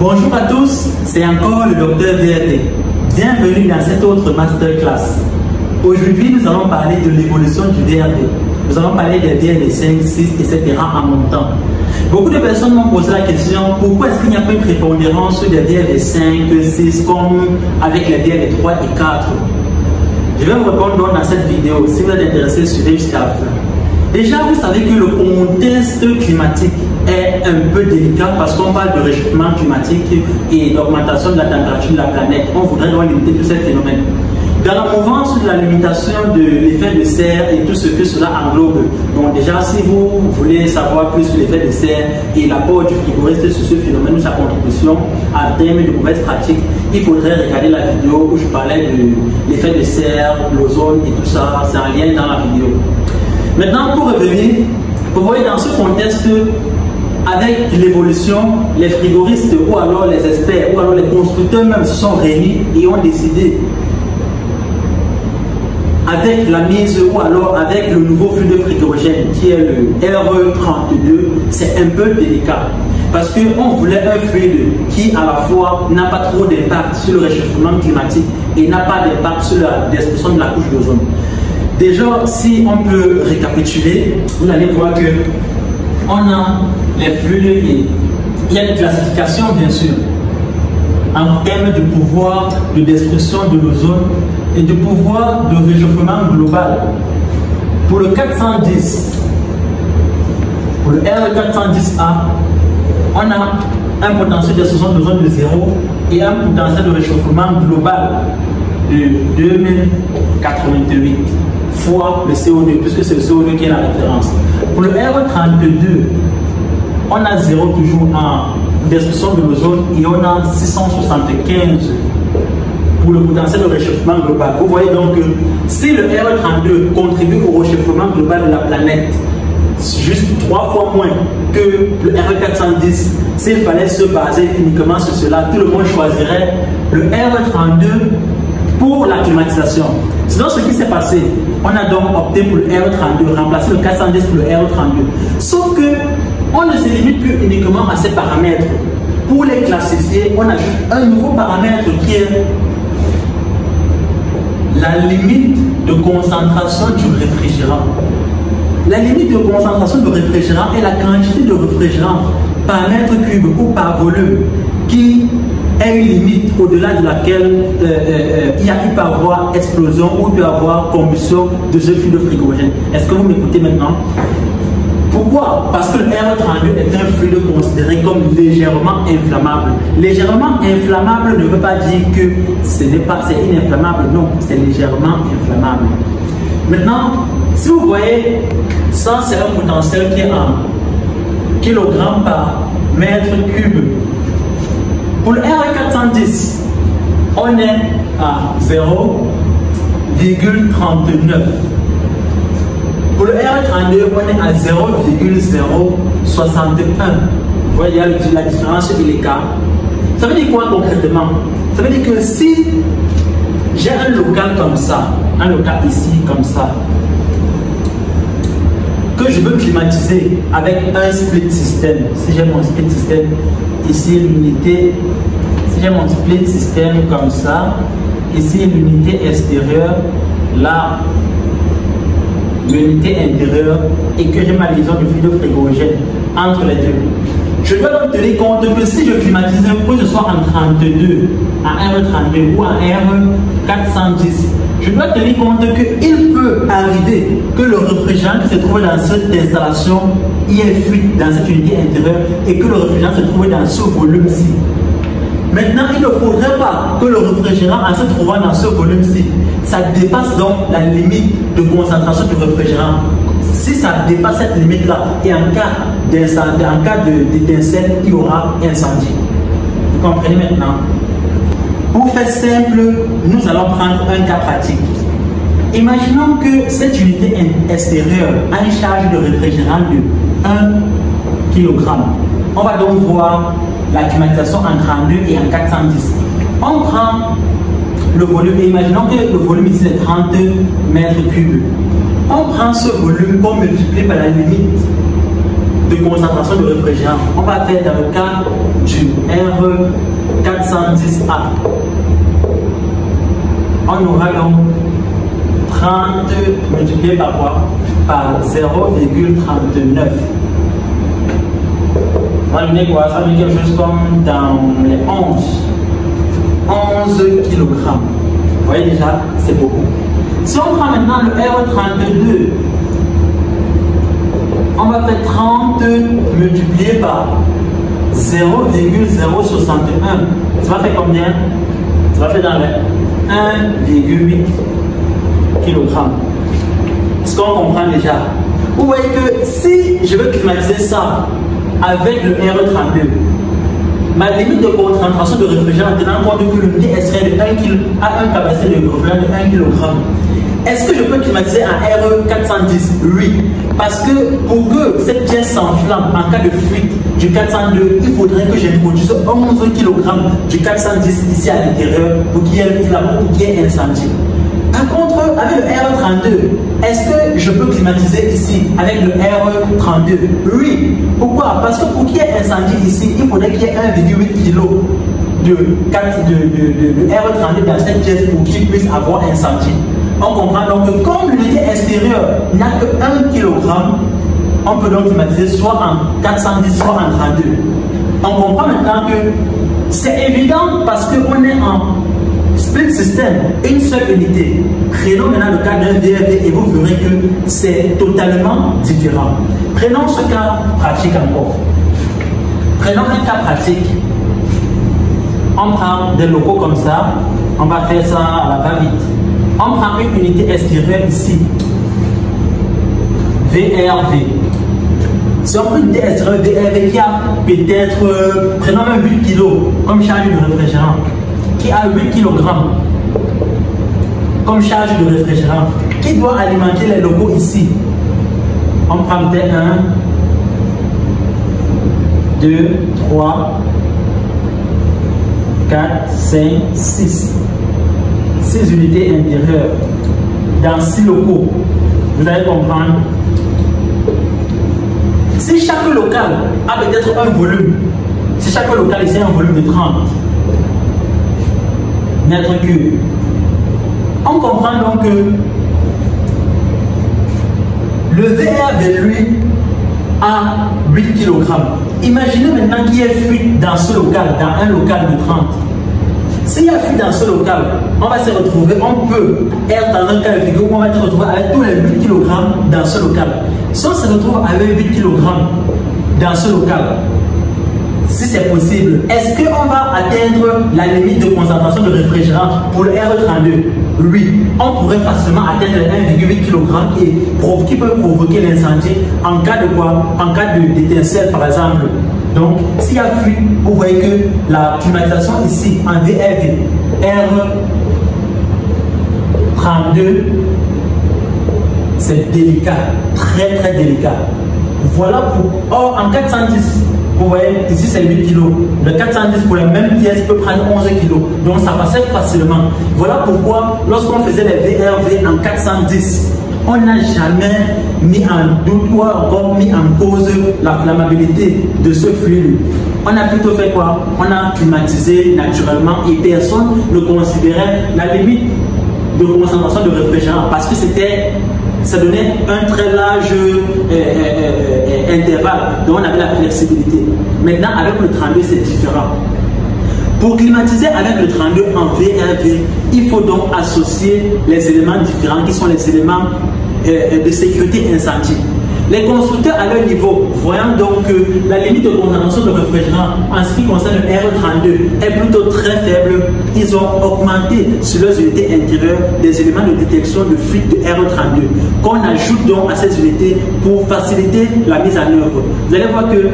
Bonjour à tous, c'est encore le Dr VRD. Bienvenue dans cette autre masterclass. Aujourd'hui, nous allons parler de l'évolution du VRD. Nous allons parler des VRD 5, 6, etc. en montant. Beaucoup de personnes m'ont posé la question, pourquoi est-ce qu'il n'y a pas une prépondérance sur des VRD 5, 6 comme avec les VRD 3 et 4? Je vais vous répondre donc dans cette vidéo. Si vous êtes intéressé, suivez jusqu'à la fin. Déjà, vous savez que le contexte climatique est un peu délicat parce qu'on parle de réchauffement climatique et d'augmentation de la température de la planète. On voudrait donc limiter tous ces phénomènes. Dans la mouvance de la limitation de l'effet de serre et tout ce que cela englobe, donc déjà si vous voulez savoir plus sur l'effet de serre et l'apport du frigoriste sur ce phénomène ou sa contribution à terme de mauvaises pratiques, il faudrait regarder la vidéo où je parlais de l'effet de serre, l'ozone et tout ça, c'est en lien dans la vidéo. Maintenant, pour revenir, vous voyez dans ce contexte, avec l'évolution, les frigoristes ou alors les experts ou alors les constructeurs même se sont réunis et ont décidé, avec la mise ou alors avec le nouveau fluide frigorigène qui est le RE32, c'est un peu délicat. Parce qu'on voulait un fluide qui à la fois n'a pas trop d'impact sur le réchauffement climatique et n'a pas d'impact sur la destruction de la couche d'ozone. Déjà, si on peut récapituler, vous allez voir que on a les fluides et il y a une classification bien sûr en termes de pouvoir de destruction de l'ozone et de pouvoir de réchauffement global. Pour le 410, pour le R410A, on a un potentiel de destruction de l'ozone de 0 et un potentiel de réchauffement global de 2088 fois le CO2, puisque c'est le CO2 qui est la référence. Pour le R32, on a 0 toujours en destruction de l'ozone et on a 675 pour le potentiel de réchauffement global. Vous voyez donc que si le R32 contribue au réchauffement global de la planète, juste 3 fois moins que le R410, s'il fallait se baser uniquement sur cela, tout le monde choisirait le R32 pour la climatisation. C'est donc ce qui s'est passé. On a donc opté pour le R32, remplacer le 410 pour le R32. Sauf que on ne se limite plus uniquement à ces paramètres. Pour les classifier, on ajoute un nouveau paramètre qui est la limite de concentration du réfrigérant. La limite de concentration du réfrigérant est la quantité de réfrigérant par mètre cube ou par volume qui est une limite au-delà de laquelle il peut y avoir explosion ou il peut y avoir combustion de ce fluide frigorigène. Est-ce que vous m'écoutez maintenant? Pourquoi? Parce que le R32 est un fluide considéré comme légèrement inflammable. Légèrement inflammable ne veut pas dire que c'est ininflammable, non, c'est légèrement inflammable. Maintenant, si vous voyez, ça c'est un potentiel qui est en kilogrammes par mètre cube. Pour le R410, on est à 0,39. Pour le R32, on est à 0,061. Vous voyez, la différence et l'écart. Ça veut dire quoi concrètement? Ça veut dire que si j'ai un local comme ça, un local ici comme ça, que je veux climatiser avec un split system, si j'ai mon split system ici l'unité, si j'ai mon split system comme ça, ici l'unité extérieure, là l'unité intérieure et que j'ai ma liaison de fluide frigorigène entre les deux. Je dois donc tenir compte que si je climatise, que ce soit en 32, en R32 ou en R410, je dois tenir compte qu'il peut arriver que le réfrigérant qui se trouve dans cette installation y ait fuite dans cette unité intérieure et que le réfrigérant se trouve dans ce volume-ci. Maintenant, il ne faudrait pas que le réfrigérant, en se trouvant dans ce volume-ci, ça dépasse donc la limite de concentration du réfrigérant. Si ça dépasse cette limite-là, et en cas d'étincelle, il y aura incendie. Vous comprenez maintenant? Pour faire simple, nous allons prendre un cas pratique. Imaginons que cette unité extérieure a une charge de réfrigérant de 1 kg. On va donc voir la climatisation en 32 et en 410. On prend le volume, et imaginons que le volume ici est 30 mètres cubes. On prend ce volume qu'on multiplie par la limite de concentration de réfrigérant. On va faire dans le cas du R410A. On aura donc 30 multiplié par quoi? Par 0,39. Ça veut dire quoi? Ça veut dire quelque chose comme dans les 11 kg. Vous voyez déjà, c'est beaucoup. Si on prend maintenant le R32, on va faire 30 multiplié par 0,061. Ça va faire combien? Ça va faire dans les 1,8 kg. Est-ce qu'on comprend déjà? Vous voyez que si je veux climatiser ça avec le R32, ma limite de concentration de réfrigérant tenant compte que l'unité extrait de 1 kg a une capacité de réfrigérant de 1 kg. Est-ce que je peux climatiser un R410? Oui. Parce que pour que cette pièce s'enflamme en cas de fuite du 402, il faudrait que j'introduise 11 kg du 410 ici à l'intérieur pour qu'il y ait une flamme, pour qu'il y ait incendie. Par contre, avec le R32, est-ce que je peux climatiser ici avec le R32? Oui. Pourquoi? Parce que pour qu'il y ait incendie ici, il faudrait qu'il y ait 1,8 kg de R32 dans cette pièce pour qu'il puisse avoir incendie. On comprend donc que comme l'unité extérieure n'a que 1 kg, on peut donc climatiser soit en 410, soit en 32. On comprend maintenant que c'est évident parce qu'on est en split system, une seule unité. Prenons maintenant le cas d'un VRV et vous verrez que c'est totalement différent. Prenons ce cas pratique encore. Prenons un cas pratique. On prend des locaux comme ça, on va faire ça à la va-vite. On prend une unité extérieure ici, VRV. Si on prend une unité extérieure VRV qui a peut-être, prenons même 8 kg comme charge de réfrigérant, qui a 8 kg comme charge de réfrigérant, qui doit alimenter les locaux ici. On prend peut-être 1, 2, 3, 4, 5, 6. 6 unités intérieures dans 6 locaux. Vous allez comprendre. Si chaque local a peut-être un volume, si chaque local ici a un volume de 30 mètres cubes, on comprend donc que le VRV lui a 8 kg. Imaginez maintenant qu'il y ait fuite dans ce local, dans un local de 30. S'il y a fuite dans ce local, on va se retrouver, on peut être dans un cas de figure où on va se retrouver avec tous les 8 kg dans ce local. Si on se retrouve avec 8 kg dans ce local, si c'est possible, est-ce qu'on va atteindre la limite de concentration de réfrigérant pour le R32? Oui, on pourrait facilement atteindre les 1,8 kg et qui peut provoquer l'incendie en cas de quoi? En cas d'étincelle par exemple. Donc, s'il y a fuite, vous voyez que la climatisation ici en VRV R32, c'est délicat, très très délicat. Voilà pour. Or, en 410, vous voyez, ici c'est 8 kg. Le 410 pour la même pièce peut prendre 11 kg. Donc ça passait facilement. Voilà pourquoi, lorsqu'on faisait les VRV en 410, on n'a jamais mis en doute ou encore mis en cause la flammabilité de ce fluide. On a plutôt fait quoi? On a climatisé naturellement et personne ne considérait la limite de concentration de réfrigérant parce que ça donnait un très large intervalle, donc on avait la flexibilité. Maintenant avec le 32 c'est différent. Pour climatiser avec le 32 en VRV, il faut donc associer les éléments différents qui sont les éléments de sécurité incendie. Les constructeurs à leur niveau, voyant donc que la limite de concentration de réfrigérant en ce qui concerne le R32 est plutôt très faible, ils ont augmenté sur leurs unités intérieures des éléments de détection de fuite de R32 qu'on ajoute donc à ces unités pour faciliter la mise en œuvre. Vous allez voir que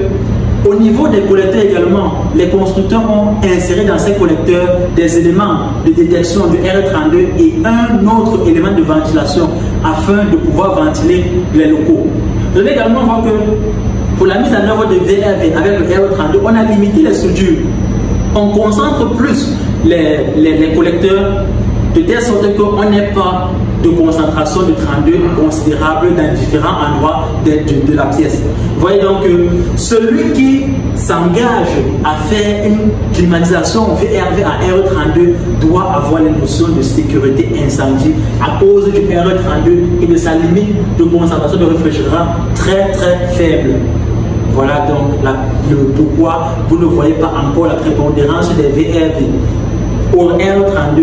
au niveau des collecteurs également, les constructeurs ont inséré dans ces collecteurs des éléments de détection du R32 et un autre élément de ventilation afin de pouvoir ventiler les locaux. Vous allez également voir que pour la mise en œuvre de VRV avec le R32, on a limité les soudures. On concentre plus les collecteurs de telle sorte qu'on n'ait pas de concentration de 32 considérable dans différents endroits de la pièce. Vous voyez donc celui qui s'engage à faire une climatisation VRV à RE32 doit avoir les notions de sécurité incendie à cause du RE32 et de sa limite de concentration de réfrigérant très faible. Voilà donc le pourquoi vous ne voyez pas encore la prépondérance des VRV au RE32.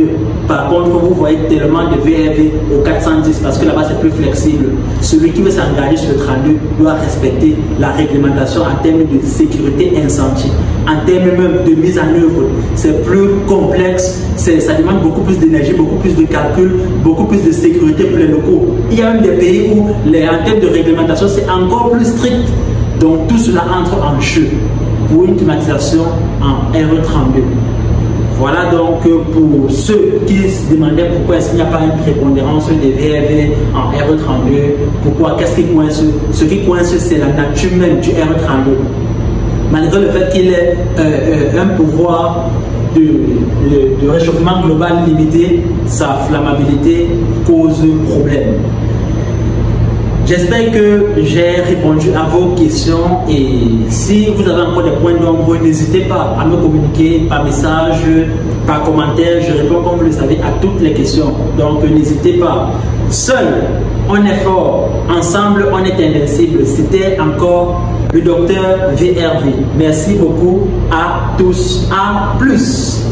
Par contre, vous voyez tellement de VRV au 410 parce que là-bas c'est plus flexible. Celui qui veut s'engager sur le 32 doit respecter la réglementation en termes de sécurité incendie. En termes même de mise en œuvre, c'est plus complexe, ça demande beaucoup plus d'énergie, beaucoup plus de calcul, beaucoup plus de sécurité pour les locaux. Il y a même des pays où en termes de réglementation c'est encore plus strict. Donc tout cela entre en jeu pour une climatisation en RE32. Voilà donc pour ceux qui se demandaient pourquoi est-ce qu'il n'y a pas une prépondérance des VRV en RE32, pourquoi, qu'est-ce qui coince? Ce qui coince, c'est la nature même du RE32. Malgré le fait qu'il ait un pouvoir de réchauffement global limité, sa flammabilité cause problème. J'espère que j'ai répondu à vos questions et si vous avez encore des points d'ombre, n'hésitez pas à me communiquer par message, par commentaire. Je réponds, comme vous le savez, à toutes les questions. Donc n'hésitez pas. Seul, on est fort. Ensemble, on est invincible. C'était encore le docteur VRV. Merci beaucoup à tous. À plus.